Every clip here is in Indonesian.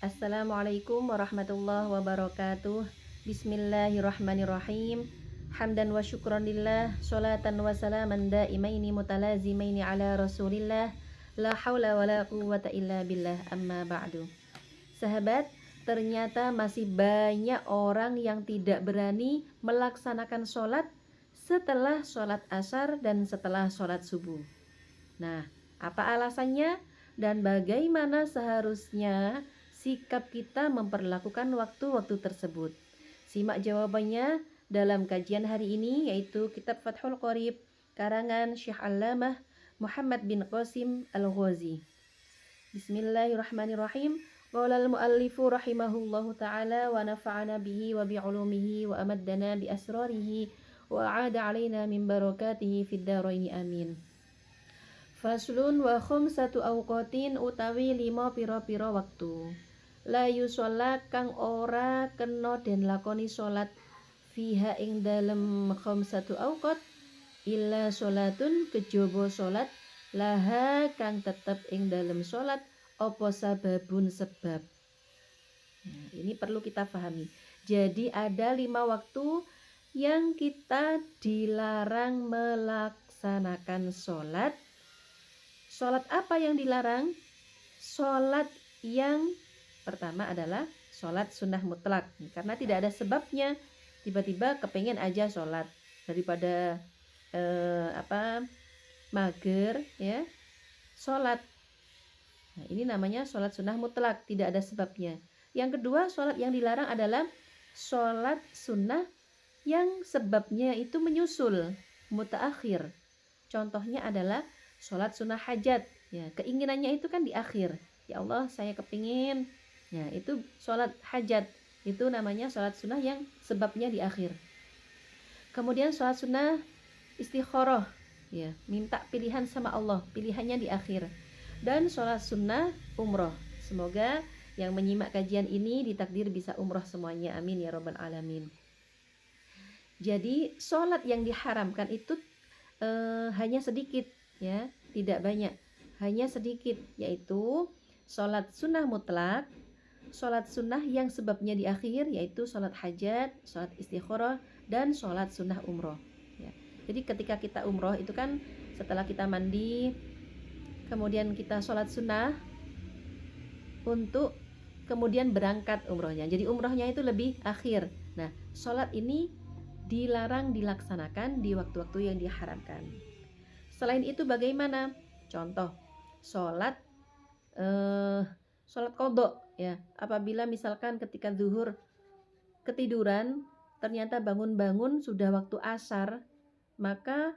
Assalamualaikum warahmatullahi wabarakatuh. Bismillahirrahmanirrahim. Hamdan wa syukranillah, sholatan wa salaman daimaini mutalazimaini ala rasulillah. La haula wa la quwwata illa billah, amma ba'du. Sahabat, ternyata masih banyak orang yang tidak berani melaksanakan sholat setelah sholat asar dan setelah sholat subuh. Nah, apa alasannya dan bagaimana seharusnya sikap kita memperlakukan waktu-waktu tersebut? Simak jawabannya dalam kajian hari ini, yaitu kitab Fathul Qorib karangan Syekh Allamah Muhammad bin Qasim Al-Ghazi. Bismillahirrahmanirrahim. Qala al-muallifu rahimahullahu ta'ala wa nafa'ana bihi wa bi'ulumihi wa amaddana bi asrarihi wa a'ada alaina min barakatihi fid dharaini amin. Faslun wa khumsatu awqatin utawi 5 pira-pira waktu. La yusolla kang ora kena den lakoni salat fiha ing dalem khumsatu awqat illa salatun kejaba salat laha kang tetep ing dalem salat apa sababun sebab. Nah, ini perlu kita pahami. Jadi ada 5 waktu yang kita dilarang melaksanakan salat. Sholat apa yang dilarang? Sholat yang pertama adalah sholat sunnah mutlak. Karena tidak ada sebabnya, tiba-tiba kepengen aja sholat daripada mager ya, sholat. Nah, ini namanya sholat sunnah mutlak, tidak ada sebabnya. Yang kedua, sholat yang dilarang adalah sholat sunnah yang sebabnya itu menyusul, mutaakhir. Contohnya adalah sholat sunnah hajat, ya, keinginannya itu kan di akhir. Ya Allah, saya kepingin. Ya, itu sholat hajat. Itu namanya sholat sunnah yang sebabnya di akhir. Kemudian sholat sunnah istikharah, ya, minta pilihan sama Allah, pilihannya di akhir. Dan sholat sunnah umroh. Semoga yang menyimak kajian ini ditakdir bisa umroh semuanya. Amin ya rabbal alamin. Jadi sholat yang diharamkan itu hanya sedikit, ya, tidak banyak, hanya sedikit, yaitu sholat sunnah mutlak, sholat sunnah yang sebabnya di akhir, yaitu sholat hajat, sholat istikharah, dan sholat sunnah umroh, ya. Jadi ketika kita umroh itu kan setelah kita mandi, kemudian kita sholat sunnah untuk kemudian berangkat umrohnya. Jadi umrohnya itu lebih akhir. Nah, sholat ini dilarang dilaksanakan di waktu-waktu yang diharamkan. Selain itu bagaimana? Contoh, sholat qodho, ya. Apabila misalkan ketika zuhur ketiduran, ternyata bangun-bangun sudah waktu asar, maka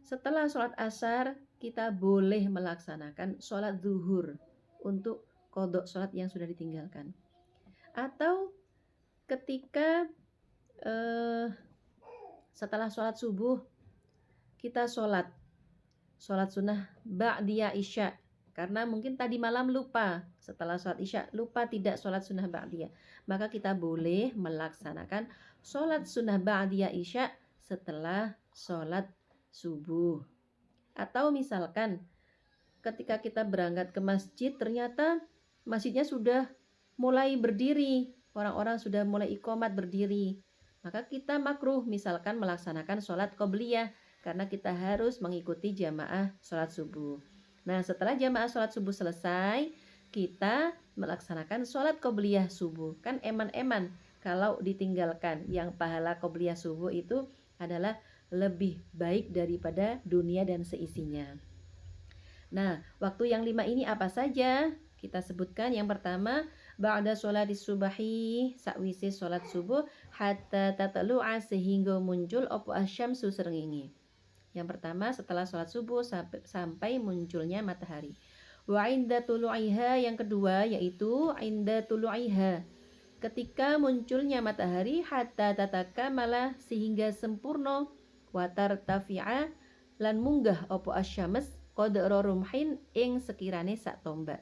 setelah sholat asar kita boleh melaksanakan sholat zuhur untuk qodho sholat yang sudah ditinggalkan. Atau ketika setelah sholat subuh kita sholat sunnah ba'diyah isya, karena mungkin tadi malam lupa, setelah sholat isya lupa tidak sholat sunnah ba'diyah, maka kita boleh melaksanakan sholat sunnah ba'diyah isya setelah sholat subuh. Atau misalkan ketika kita berangkat ke masjid, ternyata masjidnya sudah mulai berdiri, orang-orang sudah mulai iqomat berdiri, maka kita makruh misalkan melaksanakan sholat qobliyah, karena kita harus mengikuti jamaah sholat subuh. Nah, setelah jamaah sholat subuh selesai, kita melaksanakan sholat qobliyah subuh. Kan eman-eman kalau ditinggalkan, yang pahala qobliyah subuh itu adalah lebih baik daripada dunia dan seisinya. Nah, waktu yang 5 ini apa saja? Kita sebutkan. Yang pertama, ba'da sholatis subahi, sakwise sholat subuh, hatta tatlu'a, sehingga muncul opo asyamsu srengenge. Yang pertama setelah sholat subuh sampai munculnya matahari. Wa inda tulu'iha, yang kedua yaitu inda tulu'iha, ketika munculnya matahari, hatta tatakamala, sehingga sempurna, watar tafi'a, lan munggah opo asyams qadra rumhin, ing sekirane sak tombak.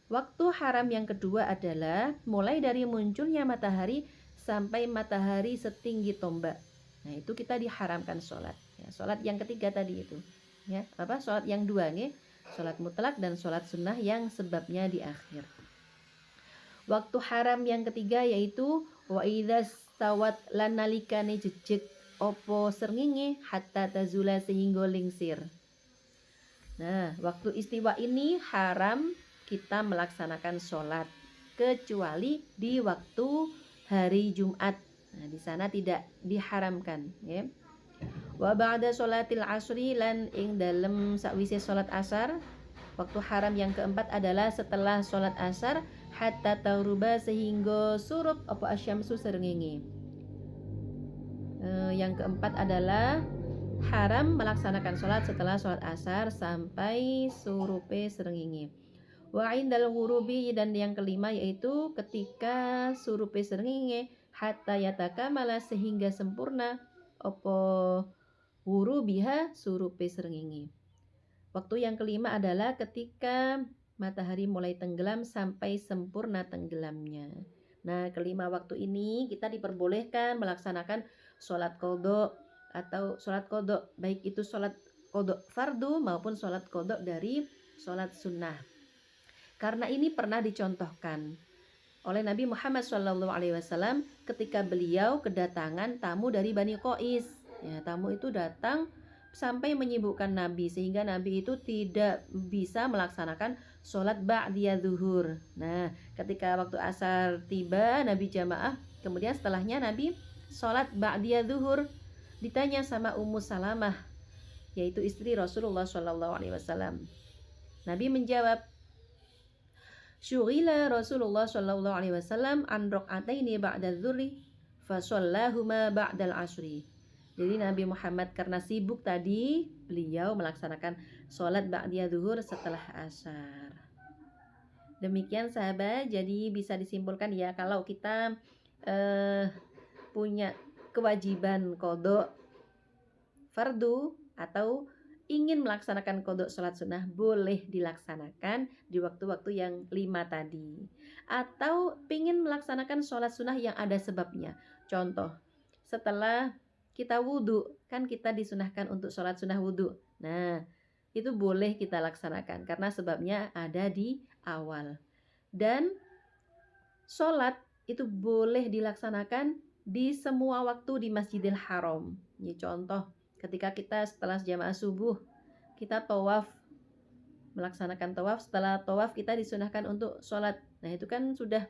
Waktu haram yang kedua adalah mulai dari munculnya matahari sampai matahari setinggi tombak. Nah, itu kita diharamkan sholat. Ya, sholat yang ketiga tadi itu, ya, sholat yang dua nih, sholat mutlak dan sholat sunnah yang sebabnya di akhir. Waktu haram yang ketiga yaitu wa idza stawat lan nalikane jejeg opo srengenge hatta tazula sehingga lingsir. Nah, waktu istiwa ini haram kita melaksanakan sholat kecuali di waktu hari Jumat. Nah, di sana tidak diharamkan, ya. Wa ba'da sholatil asri lan ing dalem sakwise sholat asar. Waktu haram yang keempat adalah setelah sholat asar hatta tauruba sehingga surup apa asyamsu srengenge. Yang keempat adalah haram melaksanakan sholat setelah sholat asar sampai surupe srengenge. Wa indal ghurubi, dan yang kelima yaitu ketika surupe srengenge hatta yatakamala sehingga sempurna apa ghurubiha surupe srengenge. Waktu yang kelima adalah ketika matahari mulai tenggelam sampai sempurna tenggelamnya. Nah, kelima waktu ini kita diperbolehkan melaksanakan sholat qodho atau sholat qodho, baik itu sholat qodho fardu maupun sholat qodho dari sholat sunnah. Karena ini pernah dicontohkan oleh Nabi Muhammad SAW ketika beliau kedatangan tamu dari Bani Qais. Ya, tamu itu datang sampai menyibukkan Nabi sehingga Nabi itu tidak bisa melaksanakan sholat ba'diyah zuhur. Nah, ketika waktu asar tiba Nabi jamaah, kemudian setelahnya Nabi sholat ba'diyah zuhur. Ditanya sama Ummu Salamah, yaitu istri Rasulullah SAW. Nabi menjawab, syughila Rasulullah SAW an raq'ataini ba'da dzuri fa shallahuma ba'dal asri. Jadi Nabi Muhammad karena sibuk tadi, beliau melaksanakan sholat ba'diyah zuhur setelah asar. Demikian sahabat, jadi bisa disimpulkan ya, kalau kita punya kewajiban qodho fardu atau ingin melaksanakan qodho sholat sunnah, boleh dilaksanakan di waktu-waktu yang 5 tadi. Atau ingin melaksanakan sholat sunnah yang ada sebabnya. Contoh, setelah kita wudhu, kan kita disunahkan untuk sholat sunnah wudhu. Nah, itu boleh kita laksanakan karena sebabnya ada di awal. Dan sholat itu boleh dilaksanakan di semua waktu di Masjidil Haram. Ini contoh, ketika kita setelah jamaah subuh, kita tawaf, melaksanakan tawaf. Setelah tawaf kita disunahkan untuk sholat. Nah, itu kan sudah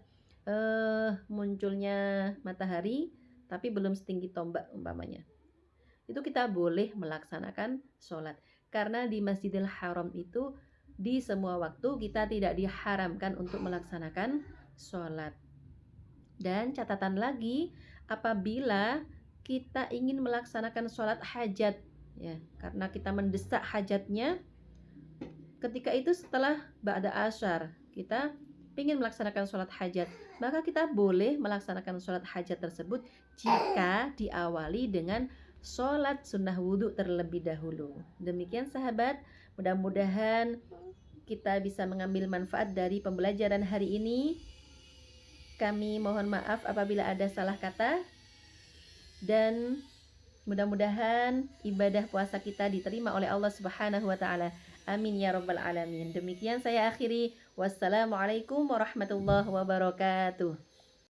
munculnya matahari, tapi belum setinggi tombak umpamanya. Itu kita boleh melaksanakan sholat. Karena di Masjidil Haram itu di semua waktu kita tidak diharamkan untuk melaksanakan sholat. Dan catatan lagi, apabila kita ingin melaksanakan sholat hajat, ya, karena kita mendesak hajatnya, ketika itu setelah ba'da asyar kita ingin melaksanakan sholat hajat, maka kita boleh melaksanakan sholat hajat tersebut jika diawali dengan sholat sunnah wudhu terlebih dahulu. Demikian sahabat, mudah-mudahan kita bisa mengambil manfaat dari pembelajaran hari ini. Kami mohon maaf apabila ada salah kata, dan mudah-mudahan ibadah puasa kita diterima oleh Allah Subhanahu wa taala. Amin ya rabbal alamin. Demikian saya akhiri. Wassalamualaikum warahmatullahi wabarakatuh.